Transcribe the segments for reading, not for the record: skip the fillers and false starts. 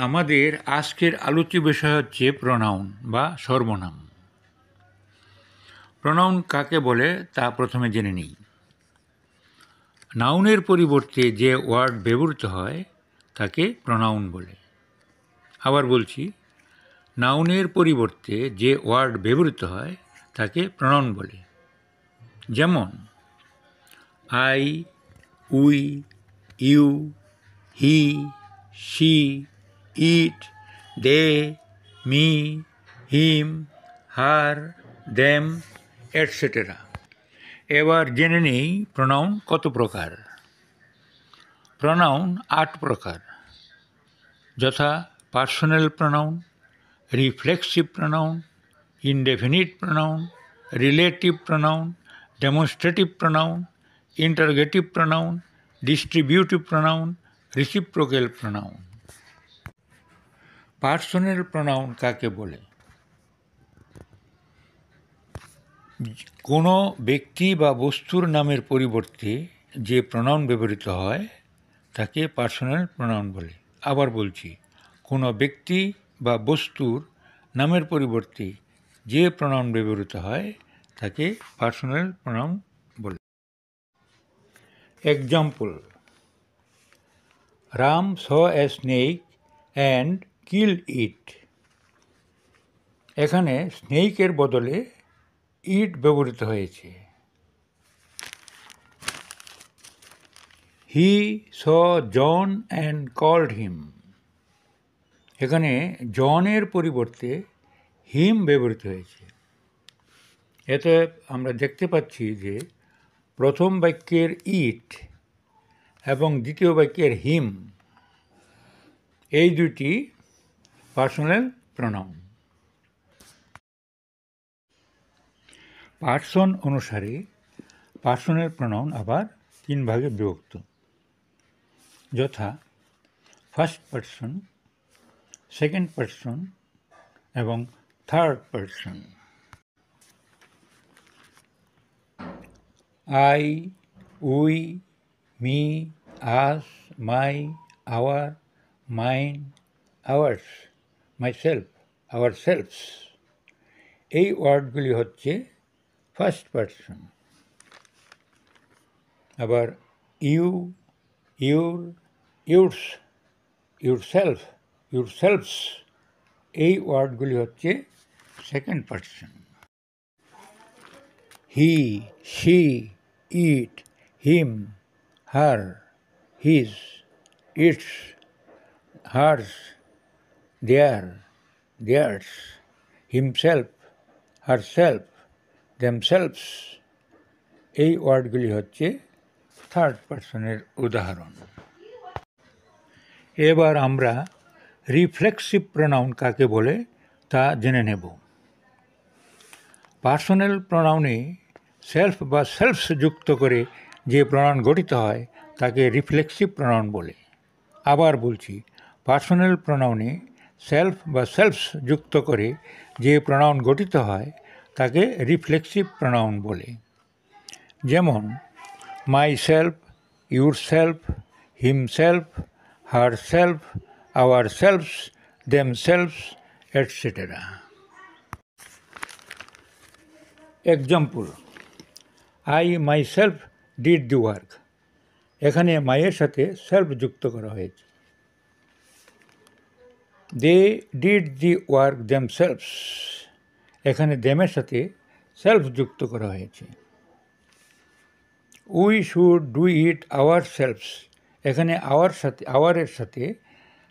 আমাদের আজকের আলোচ্য বিষয় হচ্ছে প্রোনাউন বা সর্বনাম। প্রোনাউন কাকে বলে তা প্রথমে জেনে নিই। নাউনের পরিবর্তে যে ওয়ার্ড ব্যবহৃত হয় তাকে প্রোনাউন বলে। আবার বলছি, নাউনের পরিবর্তে যে ওয়ার্ড ব্যবহৃত হয় তাকে প্রোনাউন বলে। যেমন I, we, you, he, she, it, they, me, him, her, them, etcetera. এবার জেনে নেই প্রোনাউন কত প্রকার। প্রোনাউন 8 প্রকার, যথা personal pronoun, reflexive pronoun, indefinite pronoun, relative pronoun, demonstrative pronoun, interrogative pronoun, distributive pronoun, reciprocal pronoun. Personal pronoun কাকে বলে? কোনো ব্যক্তি বা বস্তুর নামের পরিবর্তে যে প্রোনাউন ব্যবহৃত হয় তাকে পার্সোনাল প্রোনাউন বলে। আবার বলছি, কোনো ব্যক্তি বা বস্তুর নামের পরিবর্তে যে প্রোনাউন ব্যবহৃত হয় তাকে পার্সোনাল প্রোনাউন বলে। Example: Ram saw a snake and killed it. এখানে স্নেকের বদলে ইট ব্যবহৃত হয়েছে। হি saw John and called him. এখানে জনের পরিবর্তে হিম ব্যবহৃত হয়েছে। এতে আমরা দেখতে পাচ্ছি যে প্রথম বাক্যের ইট এবং দ্বিতীয় বাক্যের হিম এই দুটি পার্সোনাল প্রোনাউন। পার্সন অনুসারে পার্সোনাল প্রোনাউন আবার 3 ভাগে বিভক্ত, যথা ফার্স্ট পার্সন, সেকেন্ড পার্সন এবং third person. I, we, me, us, my, our, mine, ours, myself, ourselves এই ওয়ার্ডগুলি হচ্ছে ফার্স্ট পার্সন। আবার you, your, yours, yourself, yourselves এই ওয়ার্ডগুলি হচ্ছে second person. He, she, it, him, her, his, its, hers, their, theirs, himself, herself, themselves এই ওয়ার্ডগুলি হচ্ছে থার্ড পার্সনের উদাহরণ। এবার আমরা রিফ্লেক্সিভ প্রোনাউন কাকে বলে তা জেনে নেব। পার্সোনাল প্রোনাউনে সেলফ বা সেলফস যুক্ত করে যে প্রোনাউন গঠিত হয় তাকে রিফ্লেক্সিভ প্রোনাউন বলে। আবার বলছি, পার্সোনাল প্রোনাউনে সেলফ বা সেলফস যুক্ত করে যে প্রোনাউন গঠিত হয় তাকে রিফ্লেক্সিভ প্রোনাউন বলে। যেমন my self, your self, himself, her self, our selves, them selves, etcetera. Example: I my self did the work. এখানে মাইয়ের সাথে সেলফ যুক্ত করা হয়েছে। They did the work themselves. এখানে দেমের সাথে সেলফ যুক্ত করা হয়েছে। We should do it our selves. এখানে আওয়ারের সাথে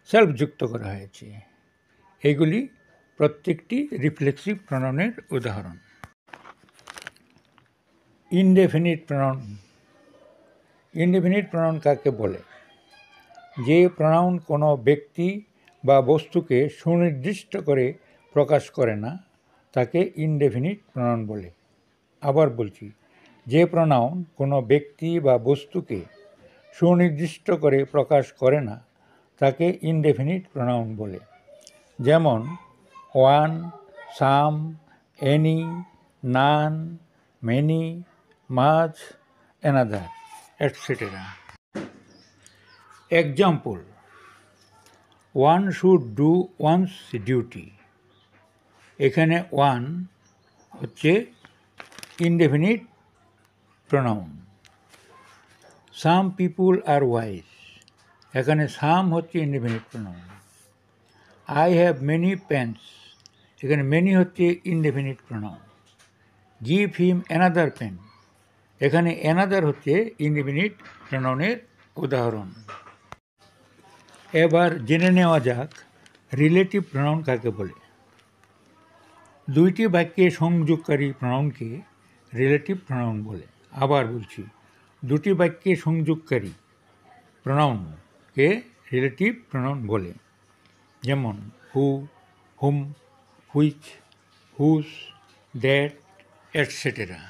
সেলফ যুক্ত করা হয়েছে। এইগুলি প্রত্যেকটি রিফ্লেক্সিভ প্রোনাউনের উদাহরণ। Indefinite pronoun. ইনডেফিনিট প্রোনাউন কাকে বলে? যে প্রোনাউন কোনো ব্যক্তি বা বস্তুকে সুনির্দিষ্ট করে প্রকাশ করে না তাকে ইনডেফিনিট প্রোনাউন বলে। আবার বলছি, যে প্রোনাউন কোনো ব্যক্তি বা বস্তুকে সুনির্দিষ্ট করে প্রকাশ করে না তাকে ইনডেফিনিট প্রোনাউন বলে। যেমন one, some, any, none, many, much, another, etcetera. Example: one should do one's duty. এখানে ওয়ান হচ্ছে indefinite pronoun. Some people are wise, এখানে সাম হচ্ছে indefinite pronoun. I have many pens, এখানে মেনি হচ্ছে indefinite pronoun. Give him another pen, এখানে another হচ্ছে indefinite প্রোনাউনের উদাহরণ। এবার জেনে নেওয়া যাক রিলেটিভ প্রোনাউন কাকে বলে। দুইটি বাক্যে সংযোগকারী প্রোনাউনকে রিলেটিভ প্রোনাউন বলে। আবার বলছি, দুটি বাক্যে সংযোগকারী প্রোনাউনকে রিলেটিভ প্রোনাউন বলে। যেমন who, whom, which, whose, that, etcetera.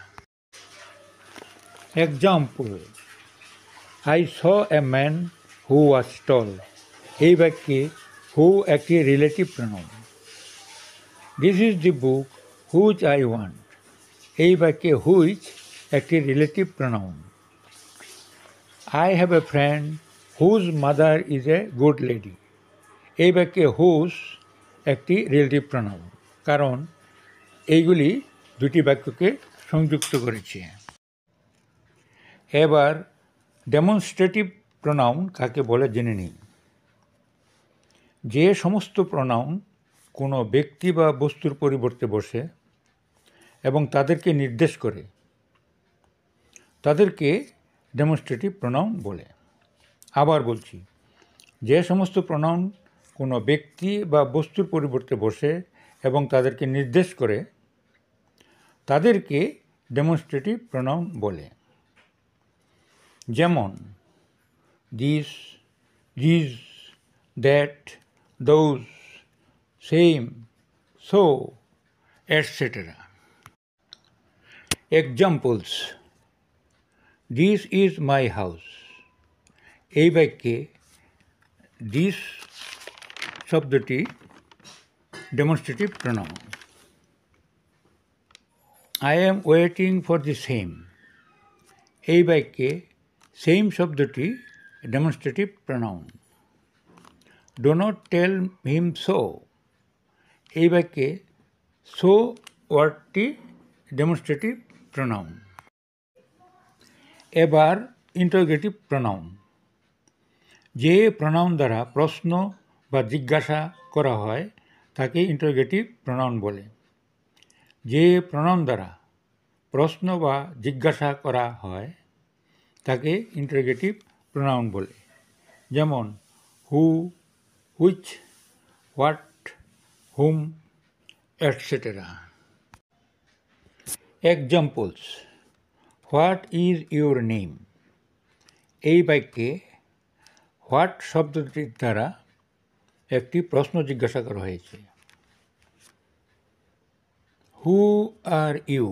Example, I saw a man who was tall, এই বাক্যে হু একটি relative pronoun. This is the book which I want, এই বাক্যে হুইচ একটি relative pronoun. I have a friend whose mother is a good lady, এই বাক্যে whose একটি relative pronoun, কারণ এইগুলি দুটি বাক্যকে সংযুক্ত করেছে। এবার ডেমনস্ট্রেটিভ প্রোনাউন কাকে বলে জেনে নিই। যে সমস্ত প্রোনাউন কোনো ব্যক্তি বা বস্তুর পরিবর্তে বসে এবং তাদেরকে নির্দেশ করে তাদেরকে ডেমনস্ট্রেটিভ প্রোনাউন বলে। আবার বলছি, যে সমস্ত প্রোনাউন কোনো ব্যক্তি বা বস্তুর পরিবর্তে বসে এবং তাদেরকে নির্দেশ করে তাদেরকে ডেমনস্ট্রেটিভ প্রোনাউন বলে। যেমন this, this, that, those, same, so, etcetera. Examples, this is my house, এই বাক্যে দিস শব্দটি demonstrative pronoun. I am waiting for the same, এই বাক্যে সেম শব্দটি demonstrative pronoun. Do not tell him so, এই বাক্যে সো ওয়ার্ডটি ডেমনস্ট্রেটিভ প্রোনাউন। এবার ইন্টারোগেটিভ প্রোনাউন। যে প্রোনাউন দ্বারা প্রশ্ন বা জিজ্ঞাসা করা হয় তাকে ইন্টারোগেটিভ প্রোনাউন বলে। যে প্রোনাউন দ্বারা প্রশ্ন বা জিজ্ঞাসা করা হয় তাকে ইন্টারোগেটিভ প্রোনাউন বলে। যেমন who, which, what, whom, etcetera. Examples, what is your name, এই বাক্যে হোয়াট শব্দটির দ্বারা একটি প্রশ্ন জিজ্ঞাসা করা হয়েছে। হু আর ইউ,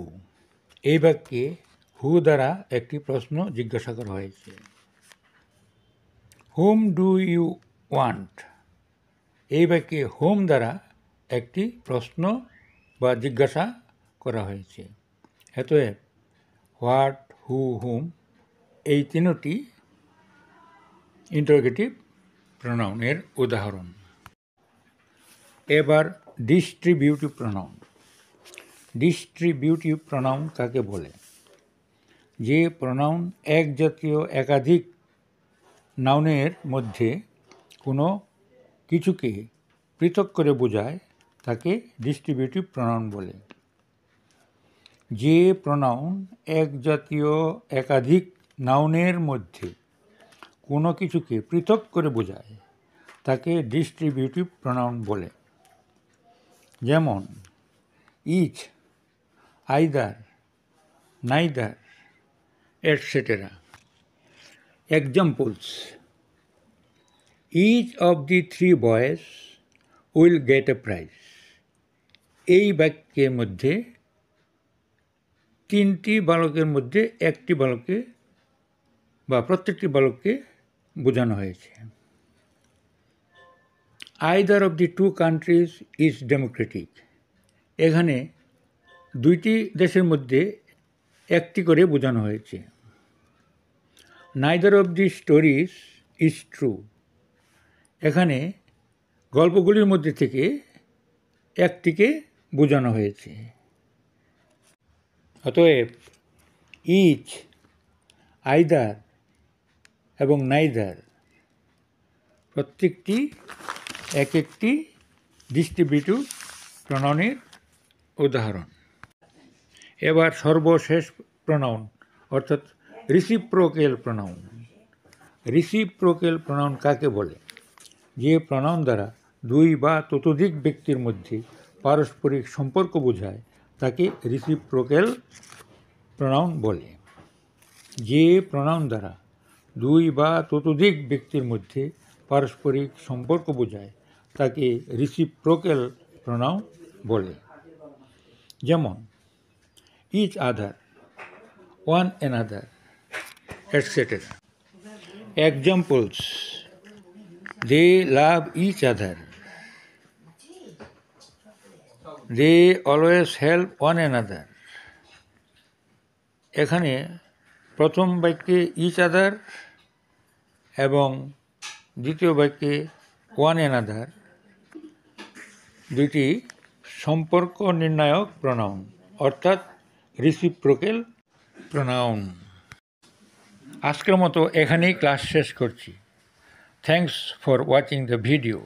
এই বাক্যে হু দ্বারা একটি প্রশ্ন জিজ্ঞাসা করা হয়েছে। হুম ডু ইউ ওয়ান্ট, এই বাক্যে হুম দ্বারা একটি প্রশ্ন বা জিজ্ঞাসা করা হয়েছে। অতএব হোয়াট, হু, হুম এই তিনটি ইন্টারোগেটিভ প্রোনাউনের উদাহরণ। এবার ডিস্ট্রিবিউটিভ প্রোনাউন। ডিস্ট্রিবিউটিভ প্রোনাউন কাকে বলে? যে প্রোনাউন এক জাতীয় একাধিক নাউনের মধ্যে কোনো কিছুকে পৃথক করে বোঝায় তাকে ডিস্ট্রিবিউটিভ প্রোনাউন বলে। যে প্রোনাউন এক জাতীয় একাধিক নাউনের মধ্যে কোনো কিছুকে পৃথক করে বোঝায় তাকে ডিস্ট্রিবিউটিভ প্রোনাউন বলে। যেমন each, either, neither, etcetera. Examples, each of the three boys will get a prize, এই বাক্যের মধ্যে তিনটি বালকের মধ্যে একটি বালককে বা প্রত্যেকটি বালককে বোঝানো হয়েছে। Either of the two countries is democratic, এখানে দুইটি দেশের মধ্যে একটি করে বোঝানো হয়েছে। Neither of the stories is true, এখানে গল্পগুলির মধ্যে থেকে একটিকে বোঝানো হয়েছে। অতএব ইচ, আইদার এবং নাইদার প্রত্যেকটি এক একটি ডিস্ট্রিবিউটিভ প্রনাউনের উদাহরণ। এবার সর্বশেষ প্রনাউন অর্থাৎ রিসিপ্রোক্যাল প্রনাউন। রিসিপ্রোক্যাল প্রনাউন কাকে বলে? যে প্রনাউন দ্বারা দুই বা ততোধিক ব্যক্তির মধ্যে পারস্পরিক সম্পর্ক বোঝায় তাকে রিসিপ্রোক্যাল প্রনাউন বলে। যে প্রনাউন দ্বারা দুই বা ততোধিক ব্যক্তির মধ্যে পারস্পরিক সম্পর্ক বোঝায় তাকে রিসিপ্রোক্যাল প্রনাউন বলে। যেমন each other, one another, etcetera. Examples: they love each other, they always help one another. এখানে প্রথম বাক্যে ইচ আদার এবং দ্বিতীয় বাক্যে ওয়ান অ্যানাদার দুইটি সম্পর্ক নির্ণায়ক প্রনাউন অর্থাৎ রিসিপ্রোক্যাল প্রনাউন। আজকের মতো এখানেই ক্লাস শেষ করছি। Thanks for watching the video.